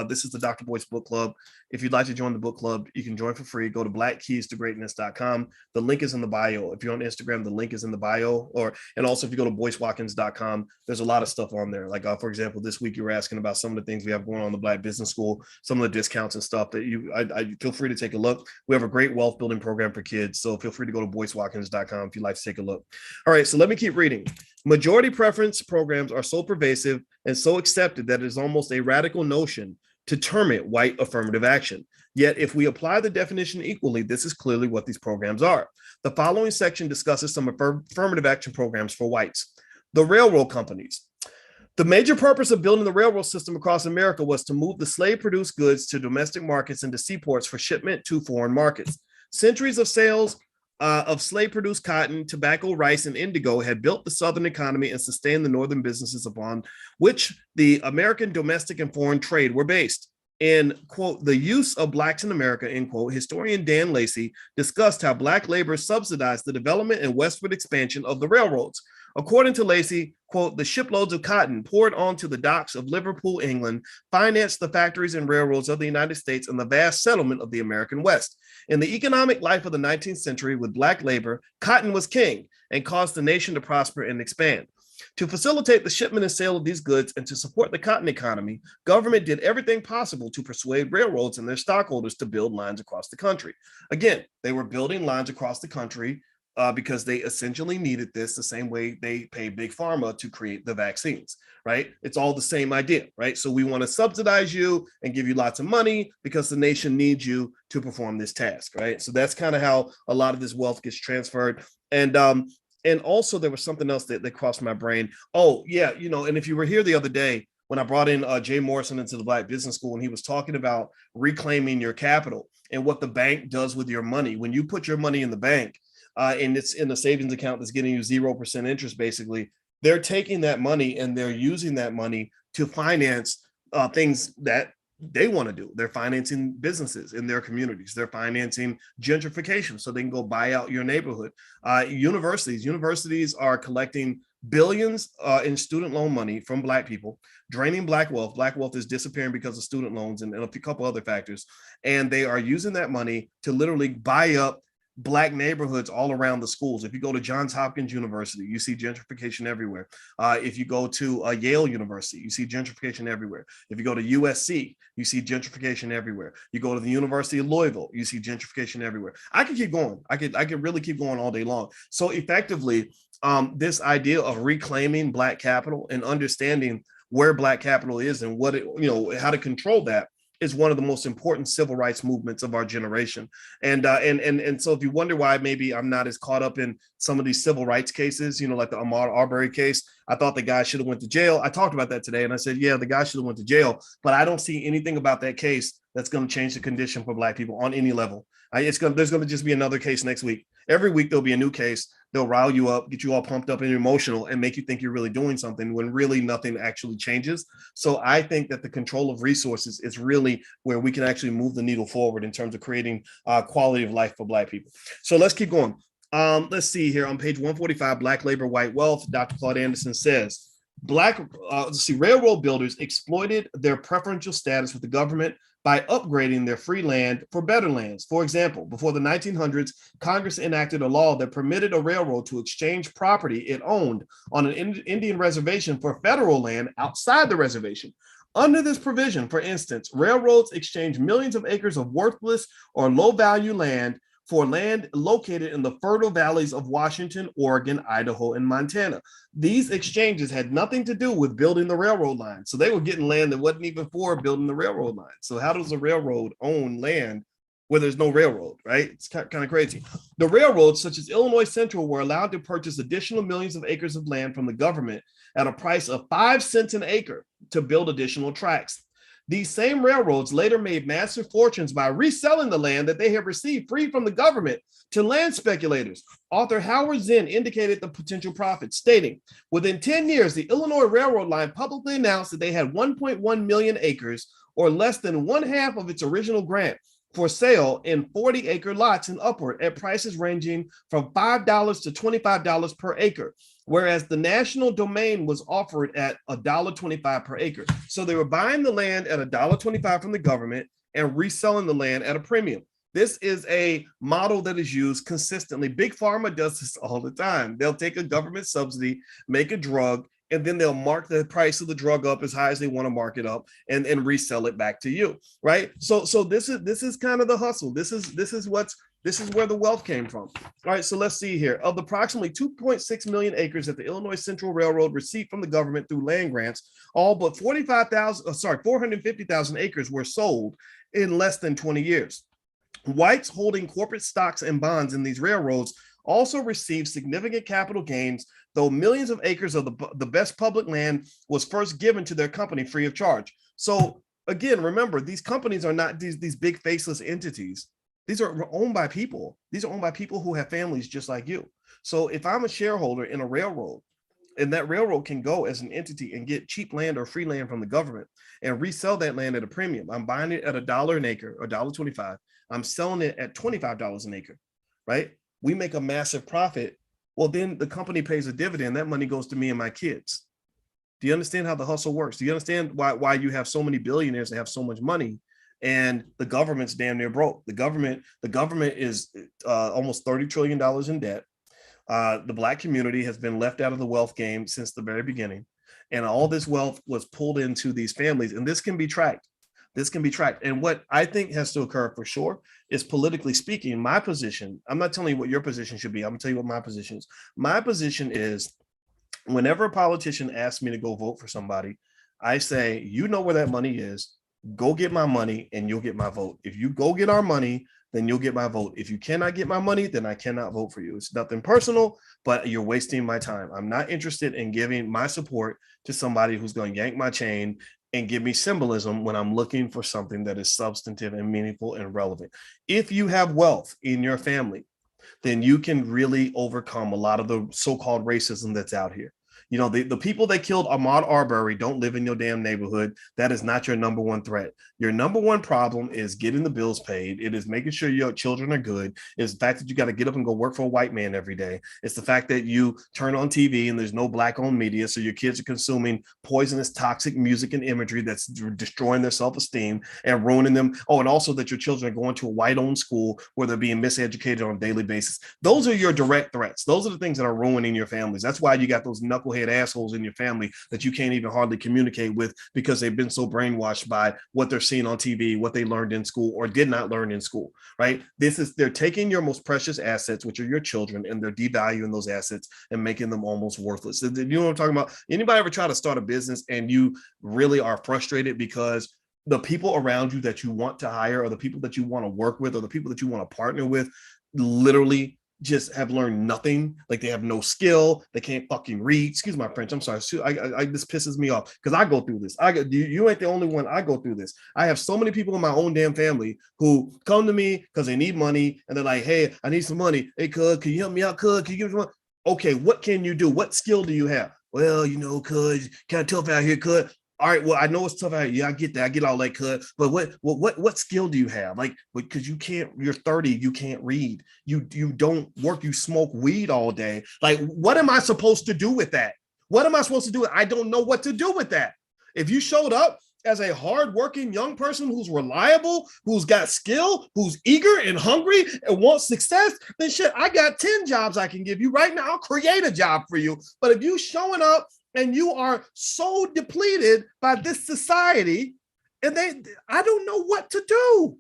This is the Dr. Boyce Book Club. If you'd like to join the book club, you can join for free. Go to blackkeystogreatness.com. The link is in the bio. If you're on Instagram, the link is in the bio. And also, if you go to boycewatkins.com, there's a lot of stuff on there. Like, for example, this week you were asking about some of the things we have going on in the Black Business School, some of the discounts and stuff that I feel free to take a look. We have a great wealth building program for kids. So feel free to go to boycewatkins.com if you'd like to take a look. All right, so let me keep reading. Majority preference programs are so pervasive and so accepted that it is almost a radical notion to term it white affirmative action. Yet, if we apply the definition equally, this is clearly what these programs are. The following section discusses some affirmative action programs for whites. The railroad companies. The major purpose of building the railroad system across America was to move the slave-produced goods to domestic markets and to seaports for shipment to foreign markets. Centuries of sales of slave-produced cotton, tobacco, rice, and indigo had built the Southern economy and sustained the Northern businesses upon which the American domestic and foreign trade were based. In, quote, The Use of Blacks in America, end quote, historian Dan Lacey discussed how Black labor subsidized the development and westward expansion of the railroads. According to Lacey, quote, the shiploads of cotton poured onto the docks of Liverpool, England, financed the factories and railroads of the United States and the vast settlement of the American West. In the economic life of the 19th century, with Black labor, cotton was king and caused the nation to prosper and expand. To facilitate the shipment and sale of these goods and to support the cotton economy, government did everything possible to persuade railroads and their stockholders to build lines across the country. Again, they were building lines across the country because they essentially needed this the same way they pay Big Pharma to create the vaccines, right? It's all the same idea, right? So we want to subsidize you and give you lots of money because the nation needs you to perform this task, right? So that's kind of how a lot of this wealth gets transferred. And also there was something else that crossed my brain. Oh, yeah, and if you were here the other day, when I brought in Jay Morrison into the Black Business School, and he was talking about reclaiming your capital and what the bank does with your money. When you put your money in the bank, and it's in a savings account that's getting you 0% interest, basically, they're taking that money and they're using that money to finance things that they want to do. They're financing businesses in their communities. They're financing gentrification so they can go buy out your neighborhood. Universities are collecting billions in student loan money from Black people, draining Black wealth. Black wealth is disappearing because of student loans and a couple other factors. And they are using that money to literally buy up Black neighborhoods all around the schools. If you go to Johns Hopkins University, you see gentrification everywhere. If you go to Yale University, you see gentrification everywhere. If you go to USC, you see gentrification everywhere. You go to the University of Louisville, you see gentrification everywhere. I could keep going. I could really keep going all day long. So effectively, this idea of reclaiming Black capital and understanding where Black capital is and what it, how to control that is one of the most important civil rights movements of our generation. And so if you wonder why maybe I'm not as caught up in some of these civil rights cases, like the Ahmaud Arbery case, I thought the guy should have went to jail. I talked about that today and I said, yeah, the guy should have went to jail, but I don't see anything about that case that's going to change the condition for Black people on any level. There's going to just be another case next week. Every week there'll be a new case. They'll rile you up, get you all pumped up and emotional and make you think you're really doing something when really nothing actually changes. So I think that the control of resources is really where we can actually move the needle forward in terms of creating quality of life for Black people. So let's keep going. Let's see here on page 145, Black Labor, White Wealth. Dr. Claude Anderson says, railroad builders exploited their preferential status with the government by upgrading their free land for better lands. For example, before the 1900s, Congress enacted a law that permitted a railroad to exchange property it owned on an Indian reservation for federal land outside the reservation. Under this provision, for instance, railroads exchanged millions of acres of worthless or low-value land for land located in the fertile valleys of Washington, Oregon, Idaho, and Montana. These exchanges had nothing to do with building the railroad line. So they were getting land that wasn't even for building the railroad line. So how does a railroad own land where there's no railroad, right? It's kind of crazy. The railroads, such as Illinois Central, were allowed to purchase additional millions of acres of land from the government at a price of 5 cents an acre to build additional tracks. These same railroads later made massive fortunes by reselling the land that they had received free from the government to land speculators. Author Howard Zinn indicated the potential profits, stating, within 10 years, the Illinois Railroad line publicly announced that they had 1.1 million acres, or less than one half of its original grant. for sale in 40-acre lots and upward at prices ranging from $5 to $25 per acre, whereas the national domain was offered at $1.25 per acre. So they were buying the land at $1.25 from the government and reselling the land at a premium. This is a model that is used consistently. Big Pharma does this all the time. They'll take a government subsidy, make a drug, and then they'll mark the price of the drug up as high as they want to mark it up and resell it back to you, right? So this is kind of the hustle. This is where the wealth came from. All right, so let's see here. Of the approximately 2.6 million acres that the Illinois Central Railroad received from the government through land grants, all but 450,000 acres were sold in less than 20 years. Whites holding corporate stocks and bonds in these railroads also received significant capital gains, though millions of acres of the best public land was first given to their company free of charge. So again, remember, these companies are not these big faceless entities. These are owned by people. These are owned by people who have families just like you. So if I'm a shareholder in a railroad, and that railroad can go as an entity and get cheap land or free land from the government and resell that land at a premium. I'm buying it at $1 an acre or $1.25. I'm selling it at $25 an acre, right? We make a massive profit. Well, then the company pays a dividend. That money goes to me and my kids. Do you understand how the hustle works? Do you understand why you have so many billionaires that have so much money and the government's damn near broke? The government is almost $30 trillion in debt. The Black community has been left out of the wealth game since the very beginning. And all this wealth was pulled into these families. And this can be tracked. This can be tracked. And what I think has to occur for sure is, politically speaking, my position, I'm not telling you what your position should be. I'm gonna tell you what my position is. My position is, whenever a politician asks me to go vote for somebody, I say, you know where that money is, go get my money and you'll get my vote. If you go get our money, then you'll get my vote. If you cannot get my money, then I cannot vote for you. It's nothing personal, but you're wasting my time. I'm not interested in giving my support to somebody who's going to yank my chain and give me symbolism when I'm looking for something that is substantive and meaningful and relevant. If you have wealth in your family, then you can really overcome a lot of the so-called racism that's out here. You know, the people that killed Ahmaud Arbery don't live in your damn neighborhood. That is not your number one threat. Your number one problem is getting the bills paid. It is making sure your children are good. It's the fact that you got to get up and go work for a white man every day. It's the fact that you turn on TV and there's no Black-owned media, so your kids are consuming poisonous, toxic music and imagery that's destroying their self-esteem and ruining them. Oh, and also that your children are going to a white-owned school where they're being miseducated on a daily basis. Those are your direct threats. Those are the things that are ruining your families. That's why you got those knucklehead assholes in your family that you can't even hardly communicate with, because they've been so brainwashed by what they're seeing on TV, what they learned in school or did not learn in school, right? They're taking your most precious assets, which are your children, and they're devaluing those assets and making them almost worthless. You know what I'm talking about? Anybody ever try to start a business and you really are frustrated because the people around you that you want to hire, or the people that you want to work with, or the people that you want to partner with, literally just have learned nothing? Like, they have no skill, they can't fucking read. Excuse my French, I'm sorry. This pisses me off because I go through this. You ain't the only one. I go through this. I have so many people in my own damn family who come to me because they need money, and they're like, hey, I need some money. Hey, cuz, can you help me out, cuz? Can you give me money? Okay, what can you do? What skill do you have? Well, you know, cuz, kind of tough out here, cuz. All right, well, I know it's tough out here. Yeah, I get that. I get all that, cut. But what skill do you have? Like, because you can't, you're 30, you can't read. You don't work, you smoke weed all day. Like, what am I supposed to do with that? What am I supposed to do? I don't know what to do with that. If you showed up as a hardworking young person who's reliable, who's got skill, who's eager and hungry and wants success, then shit, I got 10 jobs I can give you right now. I'll create a job for you. But if you showing up and you are so depleted by this society, and I don't know what to do.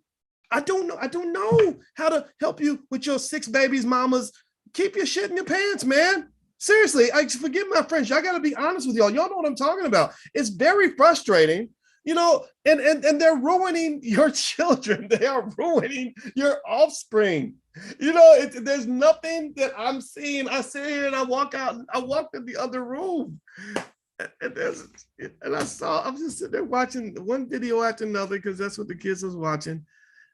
I don't know how to help you with your 6 babies, mamas. Keep your shit in your pants, man. Seriously, forgive my French. I got to be honest with y'all. Y'all know what I'm talking about. It's very frustrating, you know, and they're ruining your children. They are ruining your offspring. You know, there's nothing that I'm seeing. I sit here and I walk out. I walked in the other room, and I'm just sitting there watching one video after another because that's what the kids was watching,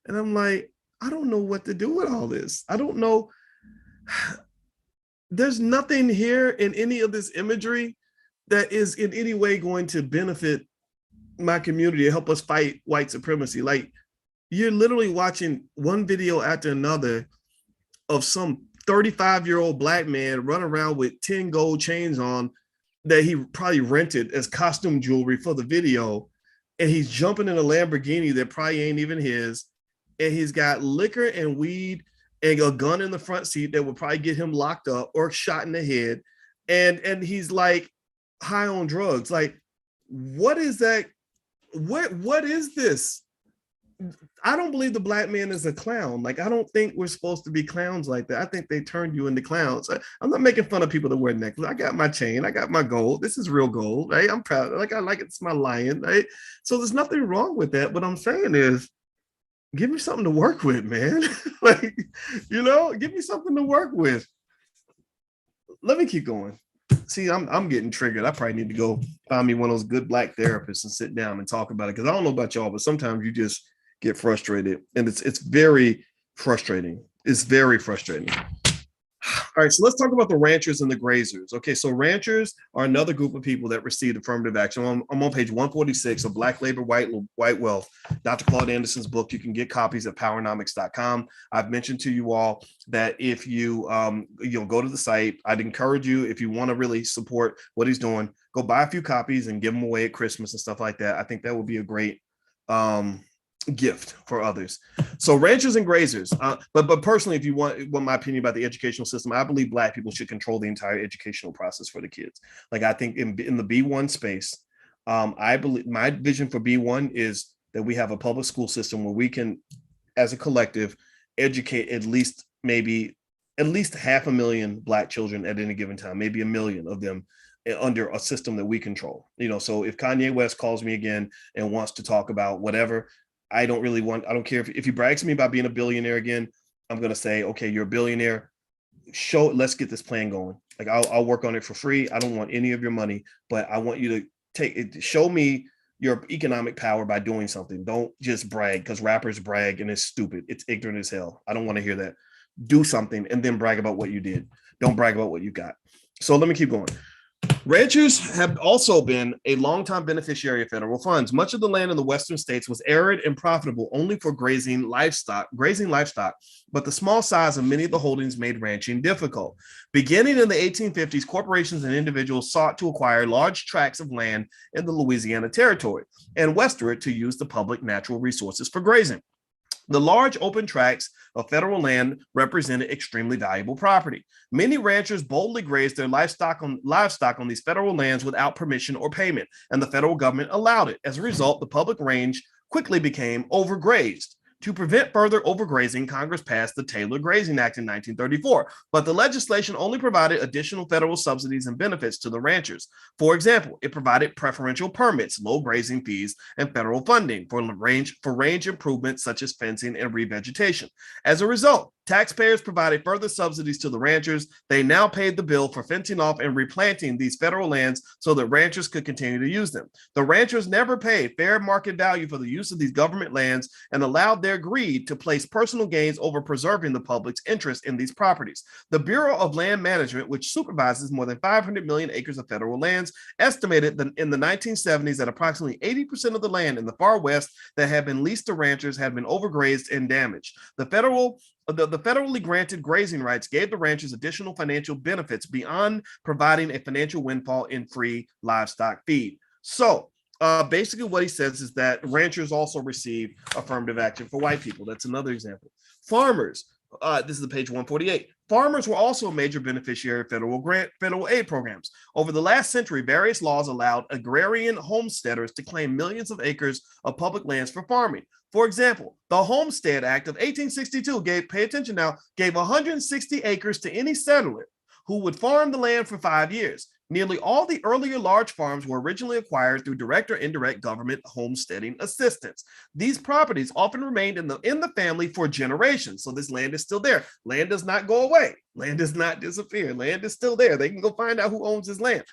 and I'm like, I don't know what to do with all this. I don't know. There's nothing here in any of this imagery that is in any way going to benefit my community or help us fight white supremacy. Like, you're literally watching one video after another of some 35-year-old black man run around with 10 gold chains on that he probably rented as costume jewelry for the video. And he's jumping in a Lamborghini that probably ain't even his. And he's got liquor and weed and a gun in the front seat that would probably get him locked up or shot in the head. And he's like high on drugs. Like, what is that? What is this? I don't believe the black man is a clown. Like, I don't think we're supposed to be clowns like that. I think they turned you into clowns. I'm not making fun of people that wear necklaces. I got my chain. I got my gold. This is real gold, right? I'm proud. Like, I like it. It's my lion, right? So there's nothing wrong with that. What I'm saying is, give me something to work with, man. Like, give me something to work with. Let me keep going. See, I'm getting triggered. I probably need to go find me one of those good black therapists and sit down and talk about it. Because I don't know about y'all, but sometimes you just get frustrated, and it's very frustrating. It's very frustrating. All right, so let's talk about the ranchers and the grazers. Okay, so ranchers are another group of people that received affirmative action. I'm on page 146 of Black Labor, White Wealth, Dr. Claude Anderson's book. You can get copies at powernomics.com. I've mentioned to you all that if you go to the site, I'd encourage you, if you want to really support what he's doing, go buy a few copies and give them away at Christmas and stuff like that. I think that would be a great gift for others. So ranchers and grazers, but personally, if you want my opinion about the educational system, I believe black people should control the entire educational process for the kids. Like, I think in the B1 space, I believe my vision for B1 is that we have a public school system where we can, as a collective, educate at least 500,000 black children at any given time, maybe 1 million of them under a system that we control. So if Kanye West calls me again and wants to talk about whatever, I don't care if he brags to me about being a billionaire again. I'm going to say, okay, you're a billionaire. Let's get this plan going. Like, I'll work on it for free. I don't want any of your money, but I want you to show me your economic power by doing something. Don't just brag, because rappers brag and it's stupid. It's ignorant as hell. I don't want to hear that. Do something and then brag about what you did. Don't brag about what you got. So let me keep going. Ranchers have also been a longtime beneficiary of federal funds. Much of the land in the western states was arid and profitable only for grazing livestock, but the small size of many of the holdings made ranching difficult. Beginning in the 1850s, corporations and individuals sought to acquire large tracts of land in the Louisiana Territory and westward to use the public natural resources for grazing. The large open tracts of federal land represented extremely valuable property. Many ranchers boldly grazed their livestock on these federal lands without permission or payment, and the federal government allowed it. As a result, the public range quickly became overgrazed. To prevent further overgrazing, Congress passed the Taylor Grazing Act in 1934, but the legislation only provided additional federal subsidies and benefits to the ranchers. For example, it provided preferential permits, low grazing fees, and federal funding for range improvements such as fencing and revegetation. As a result, taxpayers provided further subsidies to the ranchers. They now paid the bill for fencing off and replanting these federal lands so that ranchers could continue to use them. The ranchers never paid fair market value for the use of these government lands and allowed their greed to place personal gains over preserving the public's interest in these properties. The Bureau of Land Management, which supervises more than 500 million acres of federal lands, estimated that in the 1970s that approximately 80% of the land in the far west that had been leased to ranchers had been overgrazed and damaged. The federally granted grazing rights gave the ranchers additional financial benefits beyond providing a financial windfall in free livestock feed. So basically what he says is that ranchers also receive affirmative action for white people. That's another example. Farmers, this is page 148. Farmers were also a major beneficiary of federal aid programs. Over the last century, various laws allowed agrarian homesteaders to claim millions of acres of public lands for farming. For example, the Homestead Act of 1862 gave 160 acres to any settler who would farm the land for 5 years. Nearly all the earlier large farms were originally acquired through direct or indirect government homesteading assistance. These properties often remained in the family for generations. So this land is still there. Land does not go away. Land does not disappear. Land is still there. They can go find out who owns this land.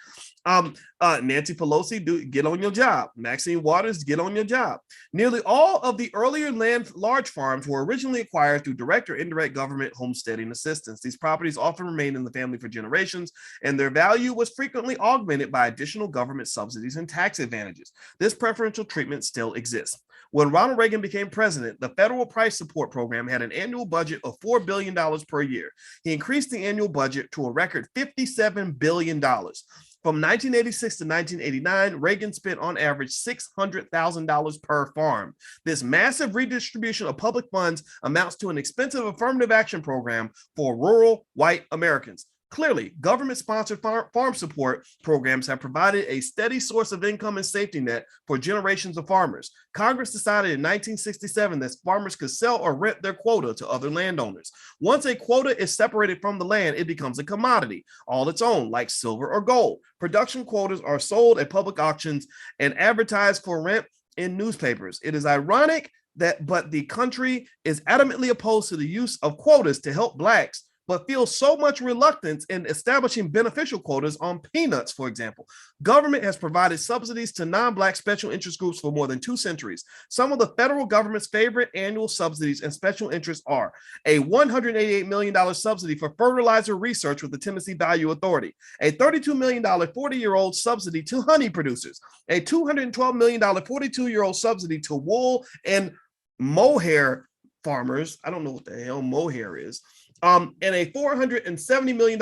Nancy Pelosi, get on your job. Maxine Waters, get on your job. Nearly all of the earlier large farms were originally acquired through direct or indirect government homesteading assistance. These properties often remained in the family for generations, and their value was frequently augmented by additional government subsidies and tax advantages. This preferential treatment still exists. When Ronald Reagan became president, the Federal Price Support Program had an annual budget of $4 billion per year. He increased the annual budget to a record $57 billion. From 1986 to 1989, Reagan spent on average $600,000 per farm. This massive redistribution of public funds amounts to an expensive affirmative action program for rural white Americans. Clearly, government-sponsored farm support programs have provided a steady source of income and safety net for generations of farmers. Congress decided in 1967 that farmers could sell or rent their quota to other landowners. Once a quota is separated from the land, it becomes a commodity, all its own, like silver or gold. Production quotas are sold at public auctions and advertised for rent in newspapers. It is ironic but the country is adamantly opposed to the use of quotas to help Blacks, but feels so much reluctance in establishing beneficial quotas on peanuts, for example. Government has provided subsidies to non-Black special interest groups for more than 2 centuries. Some of the federal government's favorite annual subsidies and special interests are a $188 million subsidy for fertilizer research with the Tennessee Value Authority, a $32 million 40-year-old subsidy to honey producers, a $212 million 42-year-old subsidy to wool and mohair farmers. I don't know what the hell mohair is. And a $470 million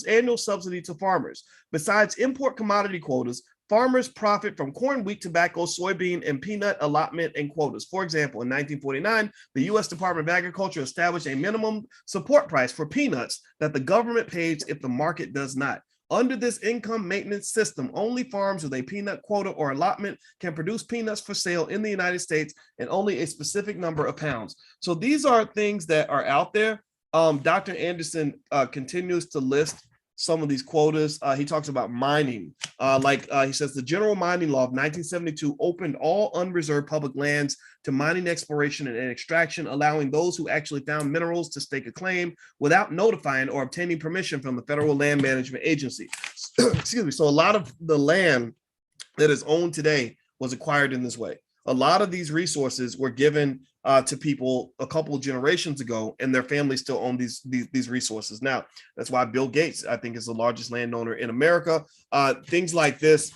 annual subsidy to farmers. Besides import commodity quotas, farmers profit from corn, wheat, tobacco, soybean, and peanut allotment and quotas. For example, in 1949, the U.S. Department of Agriculture established a minimum support price for peanuts that the government pays if the market does not. Under this income maintenance system, only farms with a peanut quota or allotment can produce peanuts for sale in the United States, and only a specific number of pounds. So these are things that are out there. Dr. Anderson continues to list some of these quotas. He talks about mining. He says the General Mining Law of 1972 opened all unreserved public lands to mining, exploration, and extraction, allowing those who actually found minerals to stake a claim without notifying or obtaining permission from the Federal Land Management Agency. Excuse me. So a lot of the land that is owned today was acquired in this way. A lot of these resources were given to people a couple of generations ago, and their families still own these resources now. That's why Bill Gates, I think, is the largest landowner in America. Things like this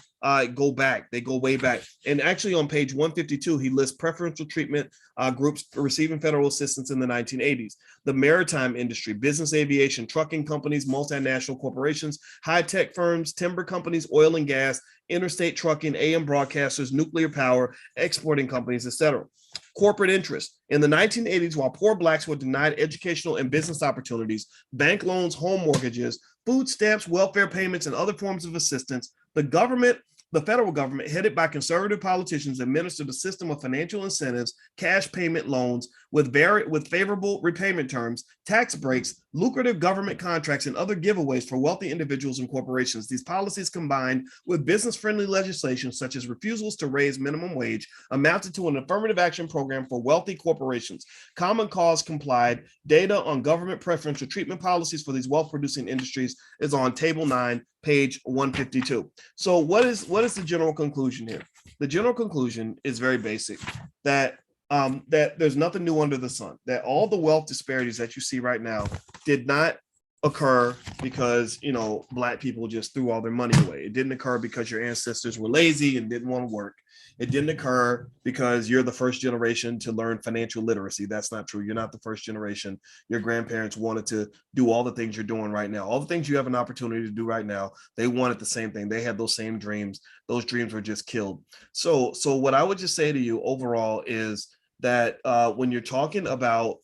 go back. They go way back. And actually on page 152, he lists preferential treatment groups receiving federal assistance in the 1980s. The maritime industry, business aviation, trucking companies, multinational corporations, high-tech firms, timber companies, oil and gas, interstate trucking, AM broadcasters, nuclear power, exporting companies, etc. Corporate interests. In the 1980s, while poor Blacks were denied educational and business opportunities, bank loans, home mortgages, food stamps, welfare payments, and other forms of assistance, the federal government, headed by conservative politicians, administered a system of financial incentives, cash payment loans with favorable repayment terms, tax breaks, lucrative government contracts, and other giveaways for wealthy individuals and corporations. These policies, combined with business-friendly legislation such as refusals to raise minimum wage, amounted to an affirmative action program for wealthy corporations. Common Cause complied. Data on government preferential treatment policies for these wealth-producing industries is on Table 9, page 152. So what is the general conclusion here? The general conclusion is very basic, that there's nothing new under the sun, that all the wealth disparities that you see right now did not occur because, Black people just threw all their money away. It didn't occur because your ancestors were lazy and didn't want to work. It didn't occur because you're the first generation to learn financial literacy. That's not true. You're not the first generation. Your grandparents wanted to do all the things you're doing right now. All the things you have an opportunity to do right now, they wanted the same thing. They had those same dreams. Those dreams were just killed. So what I would just say to you overall is that when you're talking about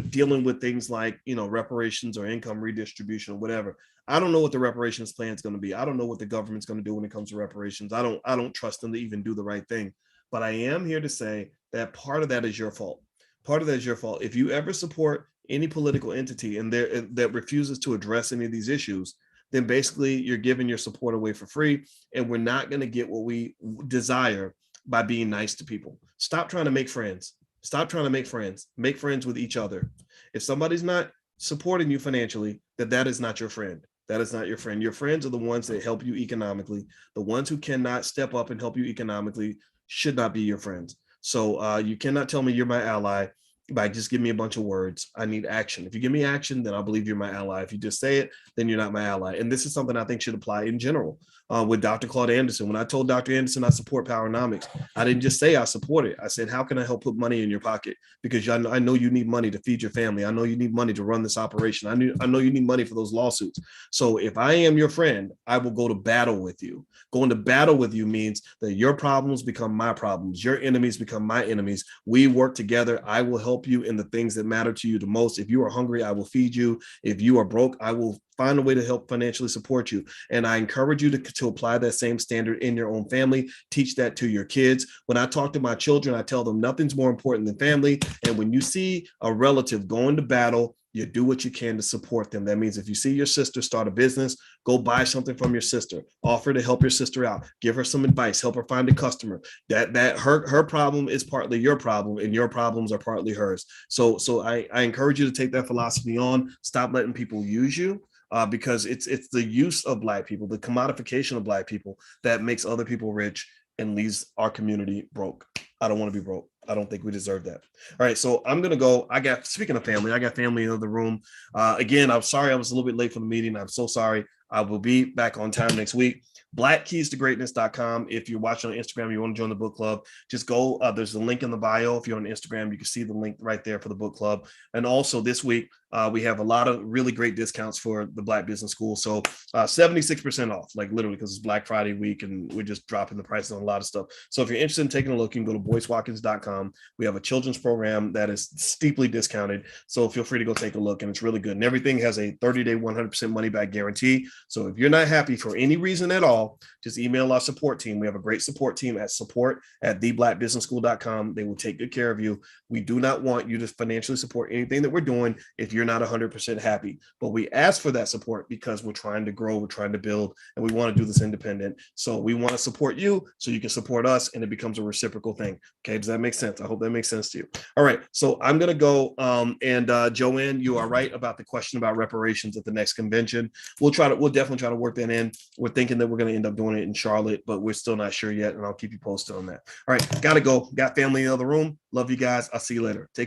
dealing with things like, reparations or income redistribution or whatever, I don't know what the reparations plan is going to be. I don't know what the government's going to do when it comes to reparations. I don't trust them to even do the right thing. But I am here to say that part of that is your fault. Part of that is your fault. If you ever support any political entity and that refuses to address any of these issues, then basically you're giving your support away for free, and we're not going to get what we desire by being nice to people. Stop trying to make friends. Stop trying to make friends. Make friends with each other. If somebody's not supporting you financially, that is not your friend. That is not your friend. Your friends are the ones that help you economically. The ones who cannot step up and help you economically should not be your friends. So you cannot tell me you're my ally by just give me a bunch of words. I need action. If you give me action, then I'll believe you're my ally. If you just say it, then you're not my ally. And this is something I think should apply in general. with Dr. Claude Anderson. When I told Dr. Anderson I support Powernomics, I didn't just say I support it. I said, how can I help put money in your pocket? Because I know you need money to feed your family. I know you need money to run this operation. I know you need money for those lawsuits. So if I am your friend, I will go to battle with you. Going to battle with you means that your problems become my problems. Your enemies become my enemies. We work together. I will help you in the things that matter to you the most. If you are hungry, I will feed you. If you are broke, I will find a way to help financially support you. And I encourage you to apply that same standard in your own family. Teach that to your kids. When I talk to my children, I tell them nothing's more important than family. And when you see a relative going to battle, you do what you can to support them. That means if you see your sister start a business, go buy something from your sister, offer to help your sister out, give her some advice, help her find a customer. That her problem is partly your problem, and your problems are partly hers. So I encourage you to take that philosophy on. Stop letting people use you. Because it's the use of Black people, the commodification of Black people that makes other people rich and leaves our community broke. I don't want to be broke. I don't think we deserve that. All right, so I'm gonna go. Speaking of family, I got family in the other room. Again, I'm sorry I was a little bit late for the meeting. I'm so sorry. I will be back on time next week. blackkeystogreatness.com. If you're watching on Instagram, you want to join the book club, just go. There's a link in the bio. If you're on Instagram, you can see the link right there for the book club. And also this week, we have a lot of really great discounts for the Black Business School. So 76% off, like literally, because it's Black Friday week and we're just dropping the prices on a lot of stuff. So if you're interested in taking a look, you can go to boycewatkins.com. We have a children's program that is steeply discounted. So feel free to go take a look, and it's really good. And everything has a 30-day, 100% money back guarantee. So if you're not happy for any reason at all, just email our support team. We have a great support team at support@theblackbusinessschool.com. They will take good care of you. We do not want you to financially support anything that we're doing if you're not 100% happy. But we ask for that support because we're trying to grow, we're trying to build, and we want to do this independent. So we want to support you so you can support us, and it becomes a reciprocal thing. Okay, does that make sense? I hope that makes sense to you. All right, so I'm going to go. Joanne, you are right about the question about reparations at the next convention. We'll definitely try to work that in. We're thinking that we're going to end up doing it in Charlotte, but we're still not sure yet, and I'll keep you posted on that. All right, gotta go. Got family in the other room. Love you guys. I'll see you later. Take care.